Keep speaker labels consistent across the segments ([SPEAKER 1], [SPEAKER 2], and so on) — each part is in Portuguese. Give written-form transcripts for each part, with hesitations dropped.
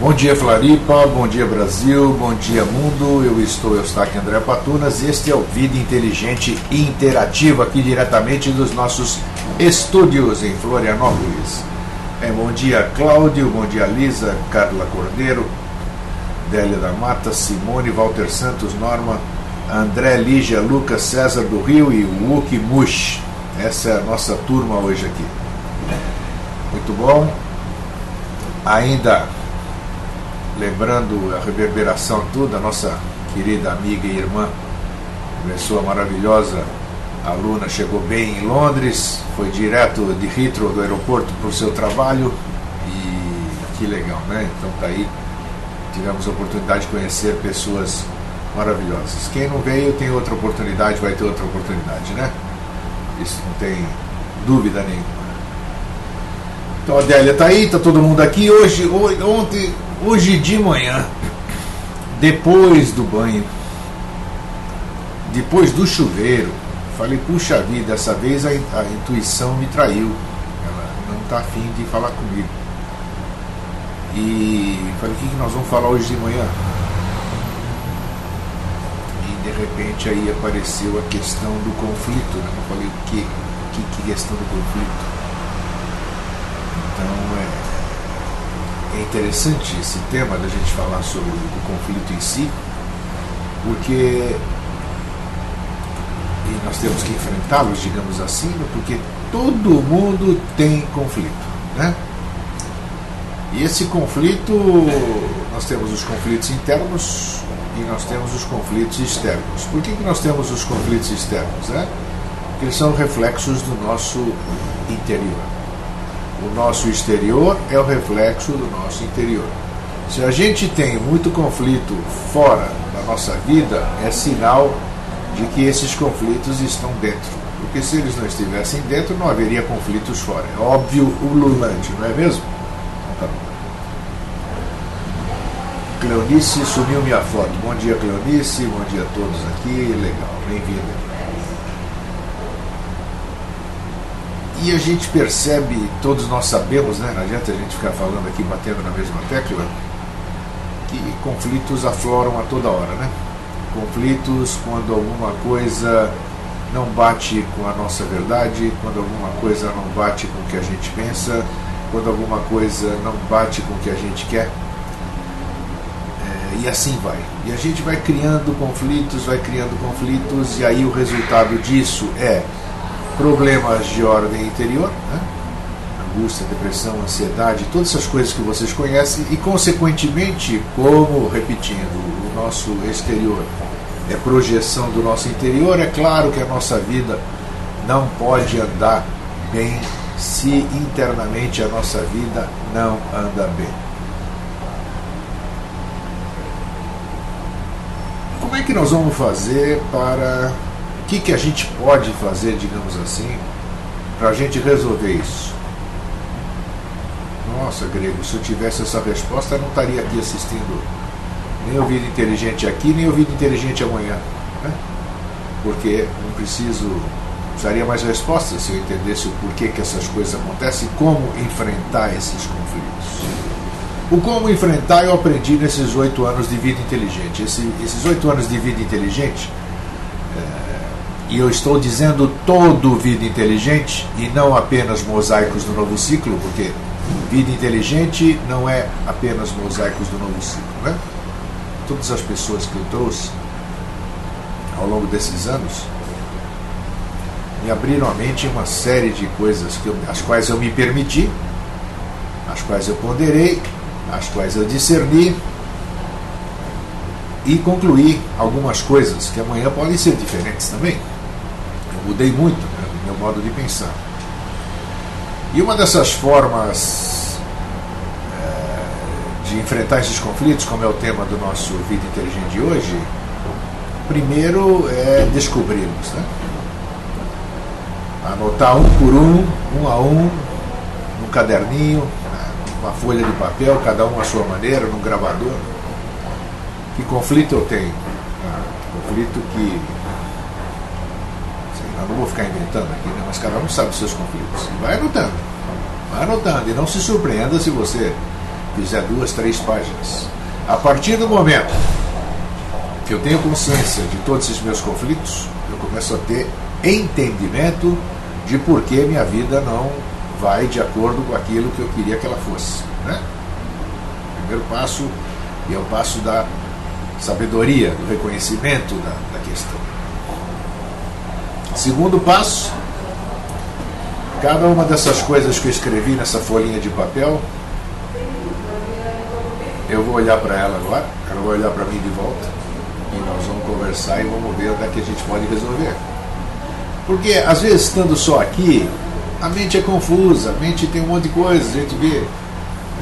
[SPEAKER 1] Bom dia Floripa, bom dia Brasil, bom dia mundo, eu estou Eustáquio André Patunas e este é o Vida Inteligente Interativo aqui diretamente dos nossos estúdios em Florianópolis. Bom dia Cláudio, bom dia Lisa, Carla Cordeiro, Délia da Mata, Simone, Walter Santos, Norma, André, Lígia, Lucas, César do Rio e Wookie Mush. Essa é a nossa turma hoje aqui. Muito bom. Ainda lembrando a reverberação toda, a nossa querida amiga e irmã, pessoa maravilhosa, aluna, chegou bem em Londres, foi direto de Heathrow do aeroporto para o seu trabalho e que legal, né? Então tá aí, tivemos a oportunidade de conhecer pessoas maravilhosas. Quem não veio tem outra oportunidade, vai ter outra oportunidade, né? Isso não tem dúvida nenhuma. Então a Délia tá aí, tá todo mundo aqui. Hoje de manhã, depois do banho, depois do chuveiro, falei, puxa vida, dessa vez a intuição me traiu. Ela não tá afim de falar comigo. E falei, o que nós vamos falar hoje de manhã? E de repente aí apareceu a questão do conflito, né? Eu falei, o que questão do conflito? Então é interessante esse tema da gente falar sobre o conflito em si, porque nós temos que enfrentá-los, digamos assim, porque todo mundo tem conflito, né? E esse conflito, nós temos os conflitos internos e nós temos os conflitos externos. Por que nós temos os conflitos externos, né? Porque eles são reflexos do nosso interior. O nosso exterior é o reflexo do nosso interior. Se a gente tem muito conflito fora da nossa vida, é sinal de que esses conflitos estão dentro. Porque se eles não estivessem dentro, não haveria conflitos fora. É óbvio, ululante, não é mesmo? Então, tá bom. Cleonice, sumiu minha foto. Bom dia, Cleonice. Bom dia a todos aqui. Legal, bem-vindo. E a gente percebe, todos nós sabemos, né? Não adianta a gente ficar falando aqui, batendo na mesma tecla, que conflitos afloram a toda hora, né? Conflitos quando alguma coisa não bate com a nossa verdade, quando alguma coisa não bate com o que a gente pensa, quando alguma coisa não bate com o que a gente quer. E assim vai. E a gente vai criando conflitos, e aí o resultado disso é problemas de ordem interior, né? Angústia, depressão, ansiedade, todas essas coisas que vocês conhecem e, consequentemente, como, repetindo, o nosso exterior é projeção do nosso interior, é claro que a nossa vida não pode andar bem se internamente a nossa vida não anda bem. Como é que nós vamos fazer para... O que a gente pode fazer, digamos assim, para a gente resolver isso? Nossa, Grego, se eu tivesse essa resposta, eu não estaria aqui assistindo nem o Vida Inteligente aqui, nem o Vida Inteligente amanhã, né? Porque não precisaria mais respostas se eu entendesse o porquê que essas coisas acontecem e como enfrentar esses conflitos. O como enfrentar eu aprendi nesses 8 anos de Vida Inteligente. Esses 8 anos de Vida Inteligente, e eu estou dizendo todo Vida Inteligente e não apenas Mosaicos do Novo Ciclo, porque Vida Inteligente não é apenas Mosaicos do Novo Ciclo, né? Todas as pessoas que eu trouxe ao longo desses anos me abriram a mente uma série de coisas as quais eu me permiti, as quais eu ponderei, as quais eu discerni e concluí algumas coisas que amanhã podem ser diferentes também. Eu mudei muito, né, no meu modo de pensar. E uma dessas formas de enfrentar esses conflitos, como é o tema do nosso Vida Inteligente de hoje, primeiro é descobrirmos, né? Anotar um por um a um, num caderninho, uma folha de papel, cada um à sua maneira, num gravador. Que conflito eu tenho? Conflito que... Eu não vou ficar inventando aqui, né? Mas cada um sabe os seus conflitos. Vai anotando. E não se surpreenda se você fizer 2, 3 páginas. A partir do momento que eu tenho consciência de todos esses meus conflitos, eu começo a ter entendimento de por que minha vida não vai de acordo com aquilo que eu queria que ela fosse, né? O primeiro passo é o passo da sabedoria, do reconhecimento da questão. Segundo passo, cada uma dessas coisas que eu escrevi nessa folhinha de papel, eu vou olhar para ela agora, ela vai olhar para mim de volta, e nós vamos conversar e vamos ver onde é que a gente pode resolver. Porque, às vezes, estando só aqui, a mente é confusa, a mente tem um monte de coisa, a gente vê,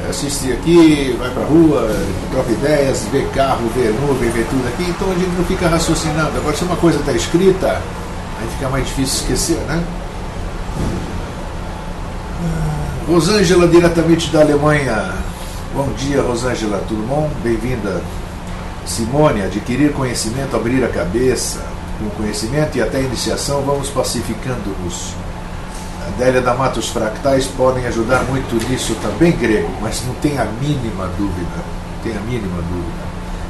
[SPEAKER 1] assiste aqui, vai pra rua, troca ideias, vê carro, vê nuvem, vê tudo aqui, então a gente não fica raciocinando. Agora, se uma coisa está escrita, aí fica mais difícil esquecer, né? Rosângela, diretamente da Alemanha. Bom dia, Rosângela, tudo bom? Bem-vinda. Simone, adquirir conhecimento, abrir a cabeça. Com conhecimento e até iniciação, vamos pacificando-nos. Adélia da Mata, os fractais podem ajudar muito nisso também, grego, mas não tem a mínima dúvida. Não tem a mínima dúvida.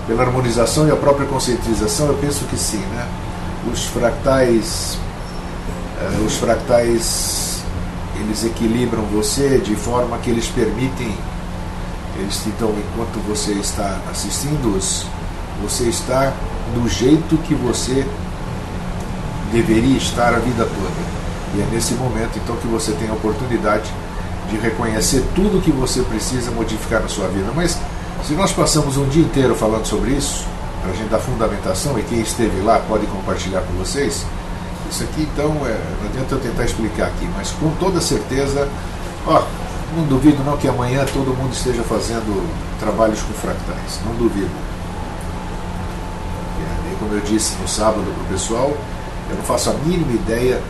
[SPEAKER 1] Pela harmonização e a própria conscientização, eu penso que sim, né? Os fractais, eles equilibram você de forma que eles permitem, eles te dão, enquanto você está assistindo-os, você está do jeito que você deveria estar a vida toda. E é nesse momento, então, que você tem a oportunidade de reconhecer tudo que você precisa modificar na sua vida. Mas, se nós passamos um dia inteiro falando sobre isso, para a gente dar fundamentação, e quem esteve lá pode compartilhar com vocês, isso aqui, então, não adianta eu tentar explicar aqui, mas com toda certeza, não duvido não que amanhã todo mundo esteja fazendo trabalhos com fractais, não duvido. E como eu disse no sábado para o pessoal, eu não faço a mínima ideia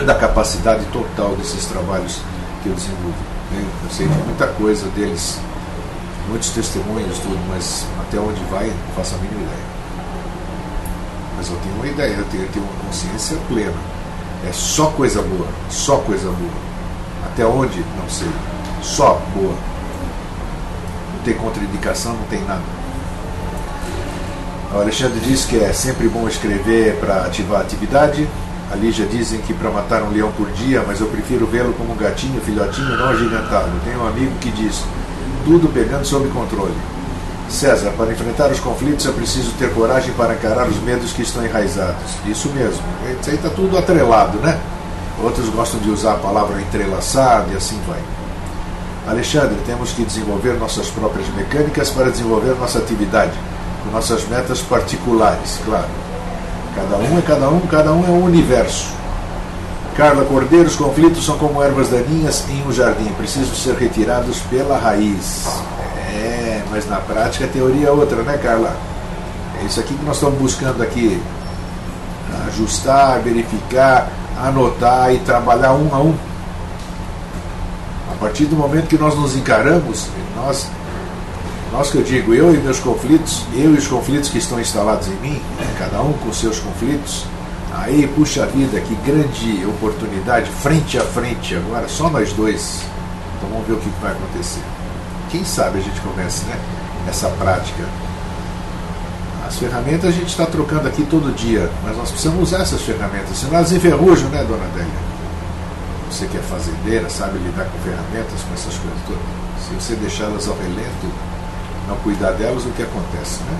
[SPEAKER 1] da capacidade total desses trabalhos que eu desenvolvo. Eu sei de muita coisa deles, muitos testemunhos, tudo, mas até onde vai, não faço a mínima ideia. Mas eu tenho uma ideia, eu tenho uma consciência plena. É só coisa boa, só coisa boa. Até onde? Não sei. Só boa. Não tem contraindicação, não tem nada. O Alexandre diz que é sempre bom escrever para ativar a atividade. A Lígia dizem que para matar um leão por dia, mas eu prefiro vê-lo como um gatinho, filhotinho, não agigantado. Tenho um amigo que diz, tudo pegando sob controle. César, para enfrentar os conflitos é preciso ter coragem para encarar os medos que estão enraizados. Isso mesmo. Isso aí está tudo atrelado, né? Outros gostam de usar a palavra entrelaçado e assim vai. Alexandre, temos que desenvolver nossas próprias mecânicas para desenvolver nossa atividade, com nossas metas particulares, claro. Cada um é um universo. Carla Cordeiro, os conflitos são como ervas daninhas em um jardim, precisam ser retirados pela raiz. Mas na prática a teoria é outra, né, Carla? É isso aqui que nós estamos buscando aqui. Ajustar, verificar, anotar e trabalhar um a um. A partir do momento que nós nos encaramos, nós que eu digo, eu e meus conflitos, eu e os conflitos que estão instalados em mim, cada um com seus conflitos, aí, puxa vida, que grande oportunidade, frente a frente, agora só nós dois. Então vamos ver o que vai acontecer. Quem sabe a gente começa, né, essa prática. As ferramentas a gente está trocando aqui todo dia, mas nós precisamos usar essas ferramentas, senão elas enferrujam, né, dona Adélia? Você que é fazendeira, sabe lidar com ferramentas, com essas coisas todas. Se você deixá-las ao relento, não cuidar delas, o que acontece, né?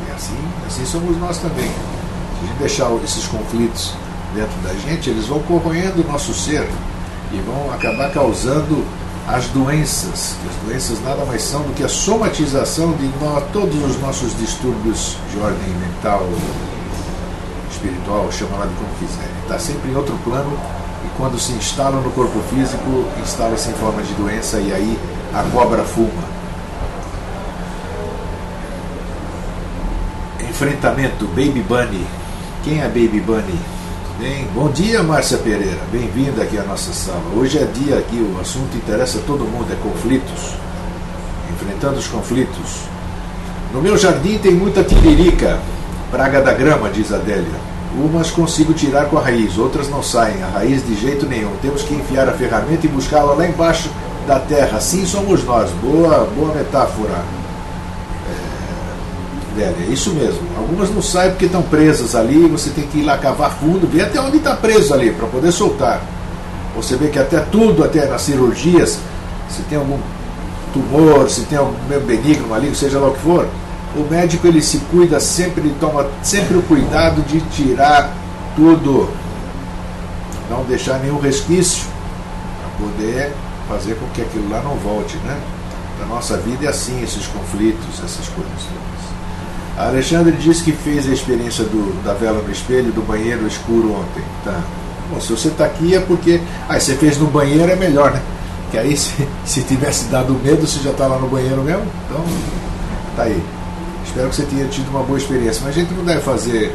[SPEAKER 1] E assim somos nós também. Se a gente deixar esses conflitos dentro da gente, eles vão corroendo o nosso ser e vão acabar causando as doenças, que as doenças nada mais são do que a somatização de todos os nossos distúrbios de ordem mental, espiritual, chama lá de como quiser. Está sempre em outro plano e quando se instala no corpo físico, instala-se em forma de doença e aí a cobra fuma. Enfrentamento, Baby Bunny. Quem é Baby Bunny? Bem, bom dia, Márcia Pereira, bem-vinda aqui à nossa sala. Hoje é dia aqui, o assunto interessa a todo mundo, é conflitos, enfrentando os conflitos. No meu jardim tem muita tiririca, praga da grama, diz a Adélia. Umas consigo tirar com a raiz, outras não saem, a raiz de jeito nenhum. Temos que enfiar a ferramenta e buscá-la lá embaixo da terra, assim somos nós. Boa metáfora, Délia, é isso mesmo. Algumas não saem porque estão presas ali, você tem que ir lá cavar fundo, ver até onde está preso ali, para poder soltar. Você vê que até tudo, até nas cirurgias, se tem algum tumor, se tem algum benigno, maligno, seja lá o que for, o médico ele se cuida sempre, ele toma sempre o cuidado de tirar tudo, não deixar nenhum resquício, para poder fazer com que aquilo lá não volte, né? Na nossa vida é assim, esses conflitos, essas coisas todas. A Alexandre disse que fez a experiência da vela no espelho, do banheiro escuro ontem. Tá. Bom, se você está aqui é porque... você fez no banheiro é melhor, né? Que aí se tivesse dado medo, você já está lá no banheiro mesmo. Então, tá aí. Espero que você tenha tido uma boa experiência. Mas a gente não deve fazer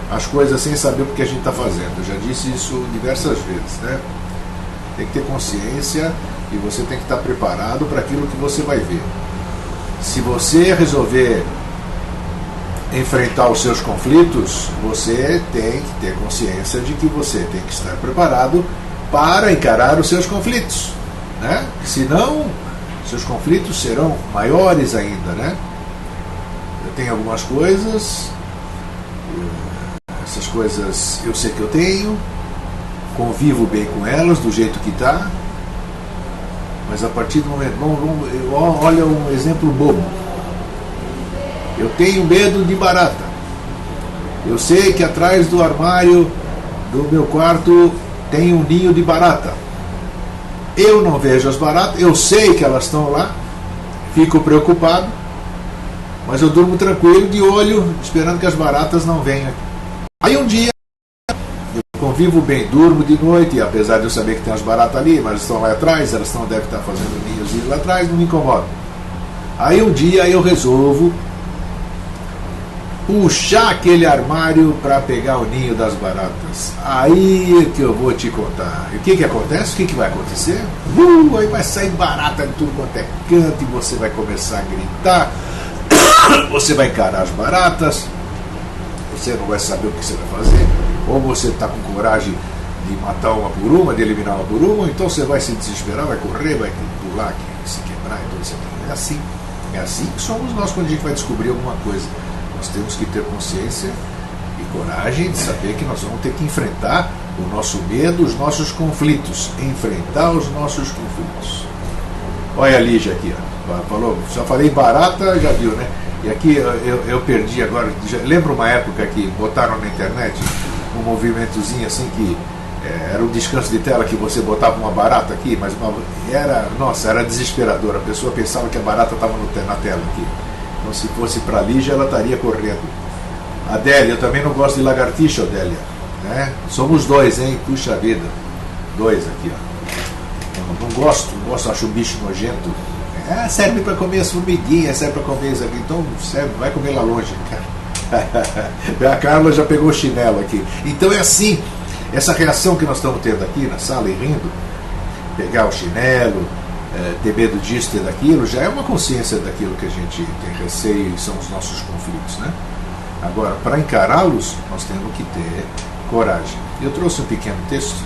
[SPEAKER 1] as coisas sem saber o que a gente está fazendo. Eu já disse isso diversas vezes, né? Tem que ter consciência e você tem que estar preparado para aquilo que você vai ver. Se você resolver enfrentar os seus conflitos, você tem que ter consciência de que você tem que estar preparado para encarar os seus conflitos, né? Senão, seus conflitos serão maiores ainda, né? Eu tenho algumas coisas, essas coisas eu sei que eu tenho, convivo bem com elas do jeito que está, mas a partir do momento... olha um exemplo bobo. Eu tenho medo de barata. Eu sei que atrás do armário do meu quarto tem um ninho de barata. Eu não vejo as baratas, eu sei que elas estão lá, fico preocupado, mas eu durmo tranquilo, de olho, esperando que as baratas não venham. Aí um dia, eu convivo bem, durmo de noite, apesar de eu saber que tem as baratas ali, mas estão lá atrás, elas devem estar fazendo ninhos lá atrás, não me incomoda. Aí um dia eu resolvo puxar aquele armário para pegar o ninho das baratas. Aí que eu vou te contar. E o que acontece? O que vai acontecer? Aí vai sair barata de tudo quanto é canto e você vai começar a gritar. Você vai encarar as baratas. Você não vai saber o que você vai fazer. Ou você está com coragem de matar uma por uma, de eliminar uma por uma, então você vai se desesperar, vai correr, vai pular, se quebrar e tudo isso. É assim que somos nós quando a gente vai descobrir alguma coisa. Nós temos que ter consciência e coragem de saber que nós vamos ter que enfrentar o nosso medo, os nossos conflitos. Enfrentar os nossos conflitos. Olha a Lígia aqui, ó. Falou, só falei barata, já viu, né? E aqui eu perdi agora. Lembra uma época que botaram na internet um movimentozinho assim que era um descanso de tela que você botava uma barata aqui, mas era desesperador. A pessoa pensava que a barata estava na tela aqui. Então, se fosse para a Lígia, ela estaria correndo. Adélia, eu também não gosto de lagartixa, Adélia. Né? Somos dois, hein? Puxa vida. Dois aqui, ó. Não gosto, acho um bicho nojento. Serve para comer as formiguinhas, serve para comer isso aqui. Então, serve, vai comer lá longe, cara. A Carla já pegou o chinelo aqui. Então é assim, essa reação que nós estamos tendo aqui na sala e rindo, pegar o chinelo, ter medo disso, ter daquilo, já é uma consciência daquilo que a gente tem receio e são os nossos conflitos, né? Agora, para encará-los, nós temos que ter coragem. Eu trouxe um pequeno texto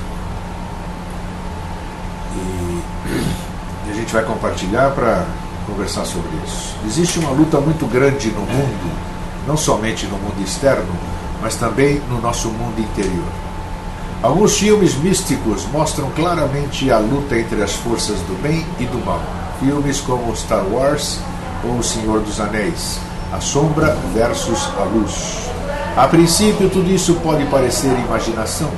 [SPEAKER 1] e a gente vai compartilhar para conversar sobre isso. Existe uma luta muito grande no mundo, não somente no mundo externo, mas também no nosso mundo interior. Alguns filmes místicos mostram claramente a luta entre as forças do bem e do mal. Filmes como Star Wars ou O Senhor dos Anéis, a sombra versus a luz. A princípio, tudo isso pode parecer imaginação,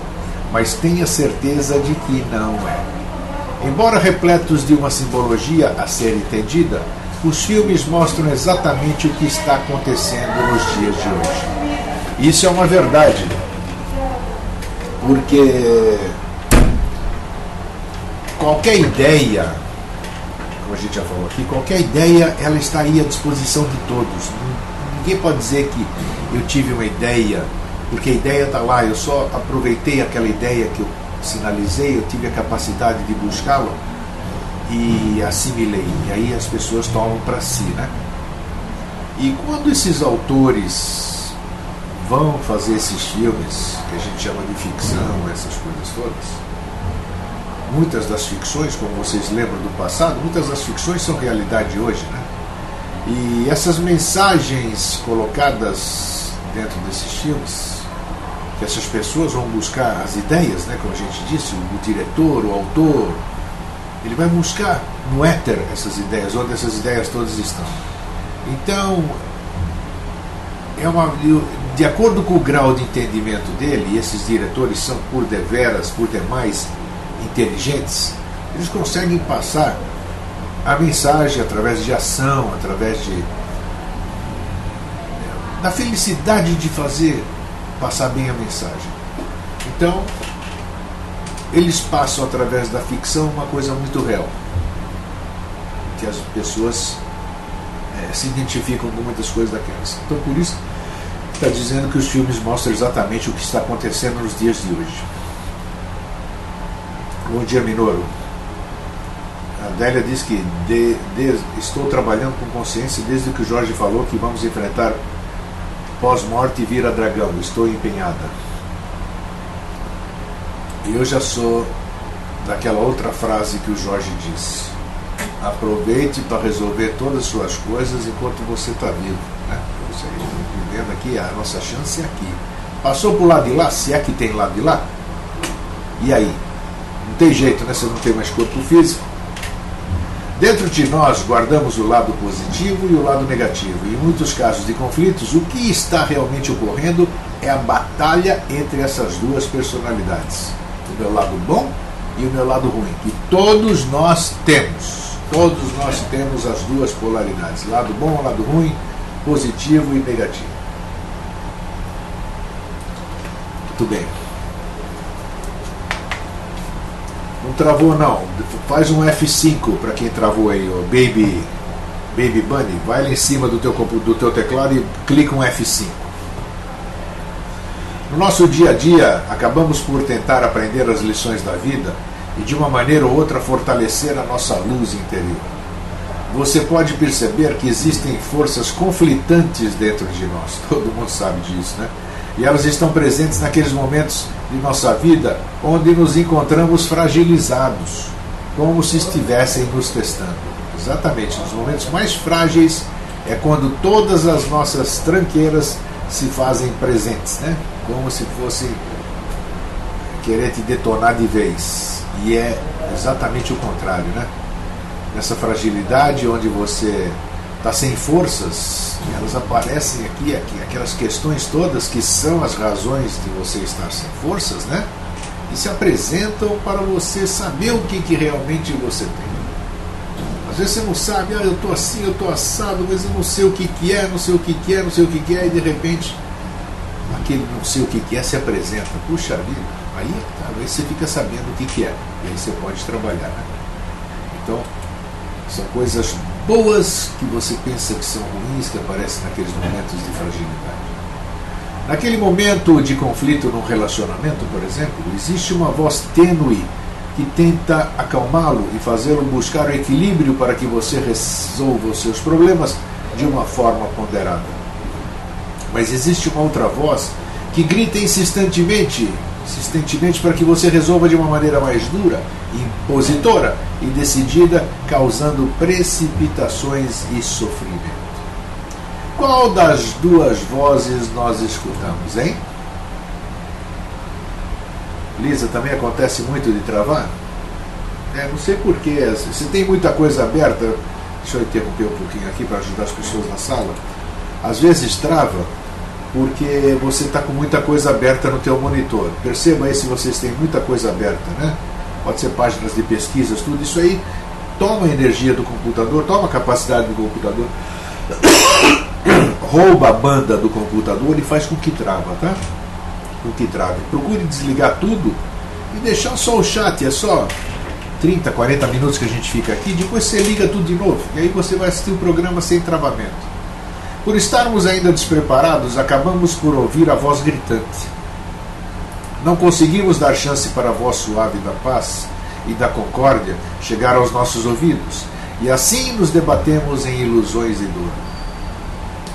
[SPEAKER 1] mas tenha certeza de que não é. Embora repletos de uma simbologia a ser entendida, os filmes mostram exatamente o que está acontecendo nos dias de hoje. Isso é uma verdade. Porque qualquer ideia, como a gente já falou aqui, qualquer ideia, ela está aí à disposição de todos. Ninguém pode dizer que eu tive uma ideia, porque a ideia está lá, eu só aproveitei aquela ideia que eu sinalizei, eu tive a capacidade de buscá-la e assimilei. E aí as pessoas tomam para si, né? E quando esses autores vão fazer esses filmes, que a gente chama de ficção, essas coisas todas, muitas das ficções, como vocês lembram do passado, muitas das ficções são realidade hoje, né? E essas mensagens colocadas dentro desses filmes, que essas pessoas vão buscar as ideias, né, como a gente disse, o diretor, o autor, ele vai buscar no éter essas ideias, onde essas ideias todas estão. Então, de acordo com o grau de entendimento dele, e esses diretores são por demais inteligentes, eles conseguem passar a mensagem através de ação, através da felicidade de fazer passar bem a mensagem. Então, eles passam através da ficção uma coisa muito real, que as pessoas se identificam com muitas coisas daquelas. Então, por isso, está dizendo que os filmes mostram exatamente o que está acontecendo nos dias de hoje. Bom dia, Minoro. A Adélia diz que estou trabalhando com consciência desde que o Jorge falou que vamos enfrentar pós-morte e vira dragão. Estou empenhada. E eu já sou daquela outra frase que o Jorge disse: aproveite para resolver todas as suas coisas enquanto você está vivo, né? Você vivendo aqui, a nossa chance é aqui. Passou para o lado de lá, se é que tem lado de lá, e aí? Não tem jeito, né? Você não tem mais corpo físico. Dentro de nós guardamos o lado positivo e o lado negativo. E em muitos casos de conflitos, o que está realmente ocorrendo é a batalha entre essas duas personalidades. O meu lado bom e o meu lado ruim. Que todos nós temos. Todos nós temos as duas polaridades. Lado bom, lado ruim, positivo e negativo. Muito bem. Não travou não, faz um F5 para quem travou aí, o Baby Bunny, vai lá em cima do teu teclado e clica um F5. No nosso dia a dia, acabamos por tentar aprender as lições da vida e de uma maneira ou outra fortalecer a nossa luz interior. Você pode perceber que existem forças conflitantes dentro de nós, todo mundo sabe disso, né? E elas estão presentes naqueles momentos de nossa vida onde nos encontramos fragilizados, como se estivessem nos testando. Exatamente, nos momentos mais frágeis é quando todas as nossas tranqueiras se fazem presentes, né? Como se fosse querer te detonar de vez. E é exatamente o contrário, né? Nessa fragilidade onde você está sem forças, elas aparecem aqui, aquelas questões todas que são as razões de você estar sem forças, né? E se apresentam para você saber o que realmente você tem. Às vezes você não sabe, eu estou assim, eu estou assado, mas eu não sei o que é, não sei o que é, não sei o que é, e de repente aquele não sei o que é se apresenta. Puxa vida, aí talvez você fica sabendo o que é, e aí você pode trabalhar, né? Então, são coisas boas que você pensa que são ruins, que aparecem naqueles momentos de fragilidade. Naquele momento de conflito num relacionamento, por exemplo, existe uma voz tênue que tenta acalmá-lo e fazê-lo buscar o equilíbrio para que você resolva os seus problemas de uma forma ponderada. Mas existe uma outra voz que grita insistentemente para que você resolva de uma maneira mais dura, impositora e decidida, causando precipitações e sofrimento. Qual das duas vozes nós escutamos, hein? Lisa, também acontece muito de travar? Não sei porquê. Se tem muita coisa aberta, deixa eu interromper um pouquinho aqui para ajudar as pessoas na sala. Às vezes trava porque você está com muita coisa aberta no teu monitor. Perceba aí se vocês têm muita coisa aberta, né? Pode ser páginas de pesquisas, tudo isso aí toma a energia do computador, toma a capacidade do computador, rouba a banda do computador e faz com que trava, tá? Com que trave. Procure desligar tudo e deixar só o chat, é só 30, 40 minutos que a gente fica aqui, depois você liga tudo de novo, e aí você vai assistir o programa sem travamento. Por estarmos ainda despreparados, acabamos por ouvir a voz gritante. Não conseguimos dar chance para a voz suave da paz e da concórdia chegar aos nossos ouvidos, e assim nos debatemos em ilusões e dor.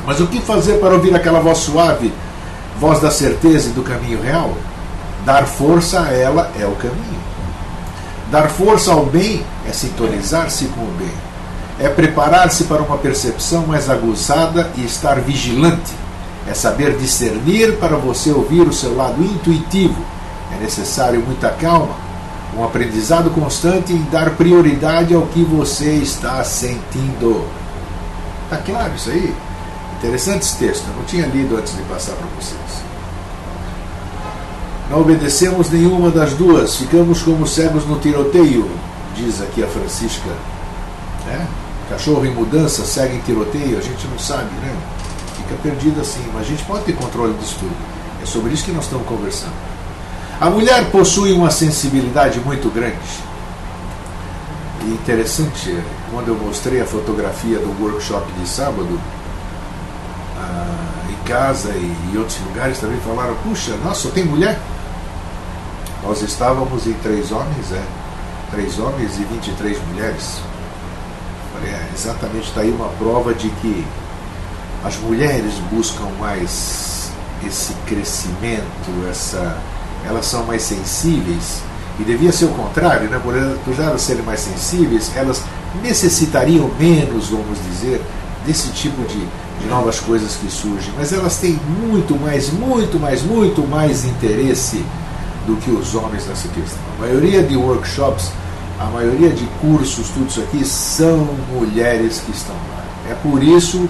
[SPEAKER 1] Mas o que fazer para ouvir aquela voz suave, voz da certeza e do caminho real? Dar força a ela é o caminho. Dar força ao bem é sintonizar-se com o bem. É preparar-se para uma percepção mais aguçada e estar vigilante. É saber discernir para você ouvir o seu lado intuitivo. É necessário muita calma, um aprendizado constante em dar prioridade ao que você está sentindo. Está claro isso aí? Interessante esse texto, eu não tinha lido antes de passar para vocês. Não obedecemos nenhuma das duas, ficamos como cegos no tiroteio, diz aqui a Francisca. Cachorro em mudança, segue em tiroteio, a gente não sabe, né? Fica perdido assim, mas a gente pode ter controle disso tudo. É sobre isso que nós estamos conversando. A mulher possui uma sensibilidade muito grande. E interessante, quando eu mostrei a fotografia do workshop de sábado, em casa e em outros lugares também falaram, puxa, nossa, só tem mulher? Nós estávamos em 3 homens, 3 homens e 23 mulheres. Falei, exatamente, está aí uma prova de que as mulheres buscam mais esse crescimento, elas são mais sensíveis, e devia ser o contrário, né? Por elas serem mais sensíveis, elas necessitariam menos, vamos dizer, desse tipo de novas coisas que surgem, mas elas têm muito mais interesse do que os homens nessa questão. A maioria de workshops, a maioria de cursos, tudo isso aqui, são mulheres que estão lá. É por isso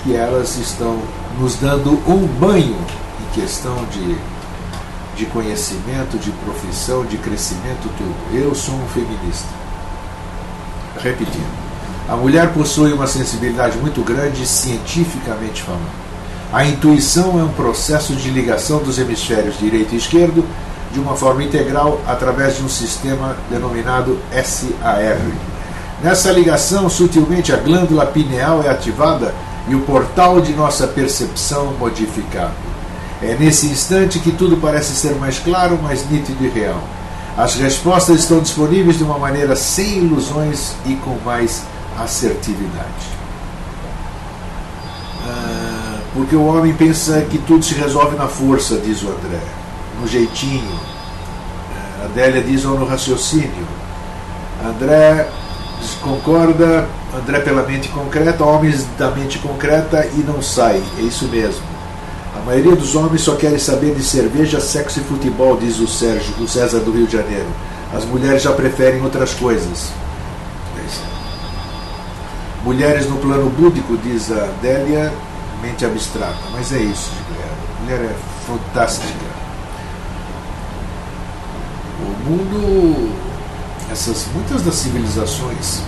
[SPEAKER 1] que elas estão nos dando um banho em questão de conhecimento, de profissão, de crescimento, tudo. Eu sou um feminista. Repetindo. A mulher possui uma sensibilidade muito grande, cientificamente falando. A intuição é um processo de ligação dos hemisférios direito e esquerdo de uma forma integral através de um sistema denominado SAR. Nessa ligação, sutilmente, a glândula pineal é ativada e o portal de nossa percepção modificado. É nesse instante que tudo parece ser mais claro, mais nítido e real. As respostas estão disponíveis de uma maneira sem ilusões e com mais assertividade. Porque o homem pensa que tudo se resolve na força, diz o André, no jeitinho. A Adélia diz, ou no raciocínio. André concorda, André pela mente concreta, homens da mente concreta e não sai, é isso mesmo. A maioria dos homens só querem saber de cerveja, sexo e futebol, diz o César do Rio de Janeiro. As mulheres já preferem outras coisas. Mulheres no plano búdico, diz a Adélia, mente abstrata. Mas é isso, a mulher é fantástica. O mundo, muitas das civilizações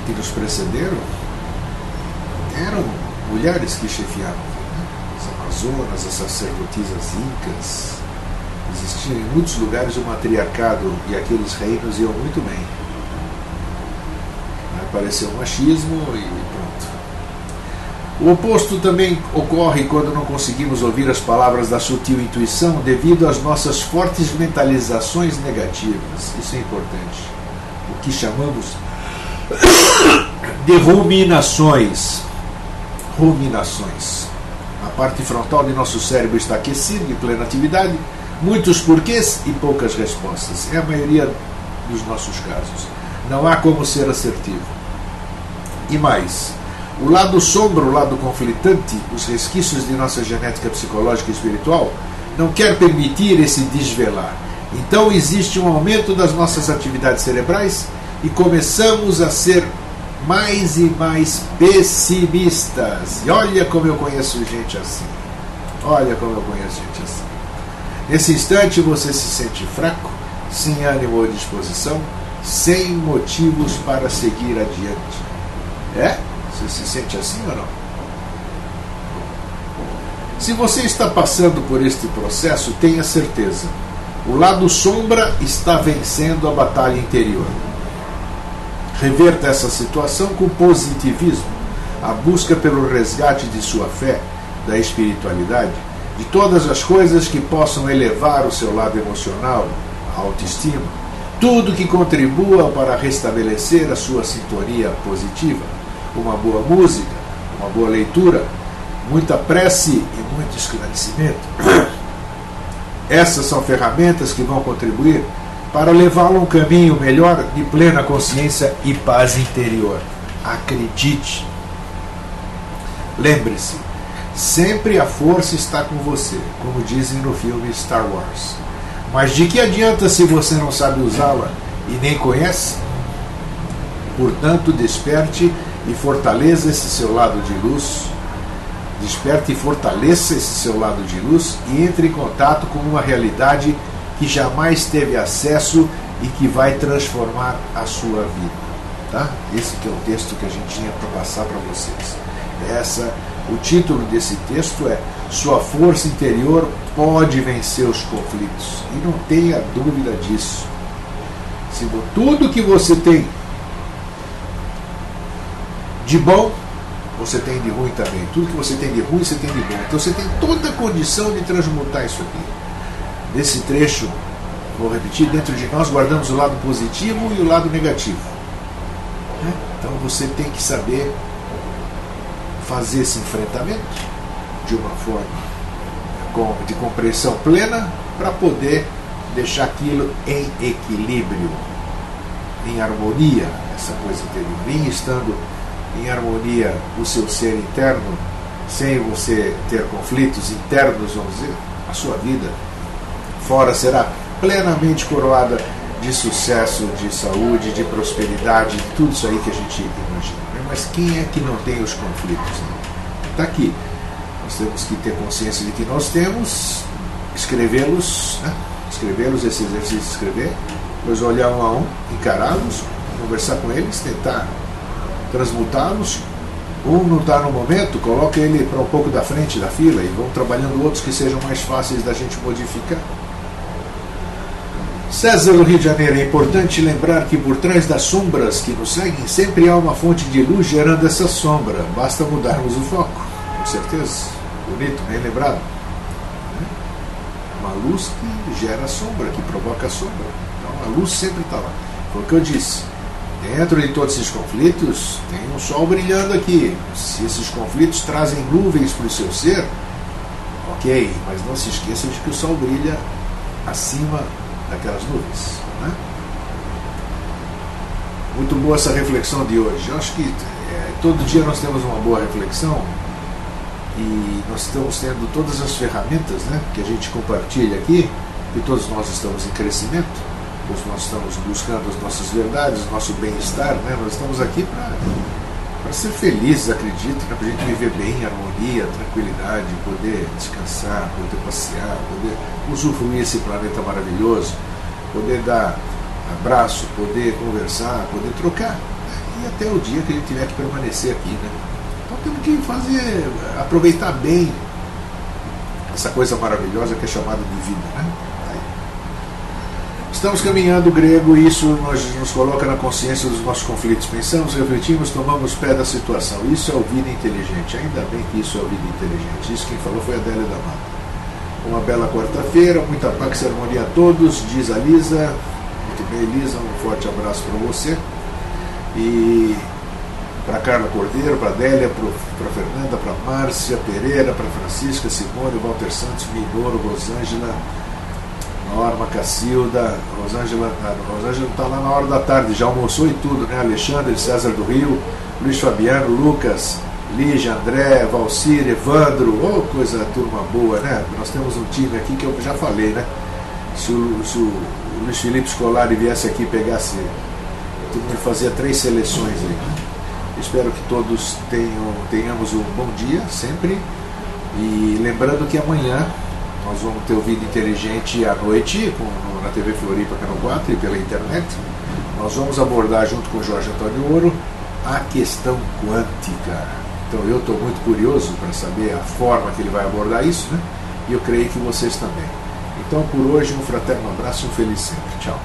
[SPEAKER 1] que nos precederam eram mulheres que chefiavam, né? As Amazonas, as sacerdotisas incas. Existia em muitos lugares o matriarcado e aqueles reinos iam muito bem. Apareceu o machismo e pronto. O oposto também ocorre quando não conseguimos ouvir as palavras da sutil intuição devido às nossas fortes mentalizações negativas. Isso é importante. O que chamamos de ruminações. Ruminações. A parte frontal de nosso cérebro está aquecida, em plena atividade, muitos porquês e poucas respostas. É a maioria dos nossos casos. Não há como ser assertivo. E mais, o lado sombra, o lado conflitante, os resquícios de nossa genética psicológica e espiritual, não quer permitir esse desvelar. Então existe um aumento das nossas atividades cerebrais e começamos a ser mais e mais pessimistas. E olha como eu conheço gente assim. Olha como eu conheço gente assim. Nesse instante você se sente fraco, sem ânimo ou disposição, sem motivos para seguir adiante. Você se sente assim ou não? Se você está passando por este processo, tenha certeza. O lado sombra está vencendo a batalha interior. Reverta essa situação com positivismo, a busca pelo resgate de sua fé, da espiritualidade, de todas as coisas que possam elevar o seu lado emocional, a autoestima, tudo que contribua para restabelecer a sua sintonia positiva. Uma boa música, uma boa leitura, muita prece e muito esclarecimento. Essas são ferramentas que vão contribuir para levá-lo a um caminho melhor de plena consciência e paz interior. Acredite. Lembre-se, sempre a força está com você, como dizem no filme Star Wars. Mas de que adianta se você não sabe usá-la e nem conhece? Portanto, desperte e fortaleça esse seu lado de luz. Desperte e fortaleça esse seu lado de luz e entre em contato com uma realidade que jamais teve acesso e que vai transformar a sua vida. Tá? Esse que é o texto que a gente tinha para passar para vocês. O título desse texto é Sua força interior pode vencer os conflitos. E não tenha dúvida disso. Se tudo que você tem de bom, você tem de ruim também. Tudo que você tem de ruim, você tem de bom. Então você tem toda a condição de transmutar isso aqui. Nesse trecho, vou repetir, dentro de nós guardamos o lado positivo e o lado negativo. Então você tem que saber fazer esse enfrentamento de uma forma de compreensão plena para poder deixar aquilo em equilíbrio, em harmonia, essa coisa interior. Vem estando em harmonia o seu ser interno, sem você ter conflitos internos, vamos dizer, a sua vida fora será plenamente coroada de sucesso, de saúde, de prosperidade, de tudo isso aí que a gente imagina. Mas quem é que não tem os conflitos? Está aqui. Nós temos que ter consciência de que nós temos, escrevê-los, escrevê-los, esse exercício de escrever, depois olhar um a um, encará-los, conversar com eles, tentar transmutá-los. Um não está no momento, coloca ele para um pouco da frente da fila e vão trabalhando outros que sejam mais fáceis da gente modificar. César, do Rio de Janeiro, é importante lembrar que por trás das sombras que nos seguem sempre há uma fonte de luz gerando essa sombra, basta mudarmos o foco. Com certeza, bonito, bem lembrado. Uma luz que gera sombra, que provoca sombra. Então a luz sempre está lá. Foi o que eu disse. Dentro de todos esses conflitos, tem um sol brilhando aqui. Se esses conflitos trazem nuvens para o seu ser, ok, mas não se esqueça de que o sol brilha acima daquelas nuvens. Muito boa essa reflexão de hoje. Eu acho que todo dia nós temos uma boa reflexão e nós estamos tendo todas as ferramentas que a gente compartilha aqui, que todos nós estamos em crescimento, todos nós estamos buscando as nossas verdades, o nosso bem-estar, nós estamos aqui para ser felizes, acredito, para a gente viver bem, em harmonia, tranquilidade, poder descansar, poder passear, poder usufruir esse planeta maravilhoso, poder dar abraço, poder conversar, poder trocar, e até o dia que a gente tiver que permanecer aqui. Então temos que aproveitar bem essa coisa maravilhosa que é chamada de vida. Estamos caminhando grego e isso nos coloca na consciência dos nossos conflitos. Pensamos, refletimos, tomamos pé da situação. Isso é o vida inteligente. Ainda bem que isso é o vida inteligente. Isso quem falou foi a Adélia da Mata. Uma bela quarta-feira, muita paz e harmonia a todos, diz a Lisa. Muito bem, Lisa, um forte abraço para você. E para Carla Cordeiro, para a Adélia, para Fernanda, para Márcia Pereira, para Francisca, Simone, Walter Santos, Minoro, Rosângela, Norma, Cacilda, Rosângela está lá na hora da tarde, já almoçou e tudo, Alexandre, César do Rio, Luiz Fabiano, Lucas, Lígia, André, Valcir, Evandro, coisa turma boa, Nós temos um time aqui que eu já falei, Se o Luiz Felipe Scolari viesse aqui e pegasse, ele fazia 3 seleções aí. Espero que todos tenhamos um bom dia, sempre, e lembrando que amanhã nós vamos ter o Vida Inteligente à noite na TV Floripa, Canal 4 e pela internet. Nós vamos abordar junto com o Jorge Antônio Ouro a questão quântica. Então eu estou muito curioso para saber a forma que ele vai abordar isso, e eu creio que vocês também. Então por hoje um fraterno abraço e um feliz sempre. Tchau.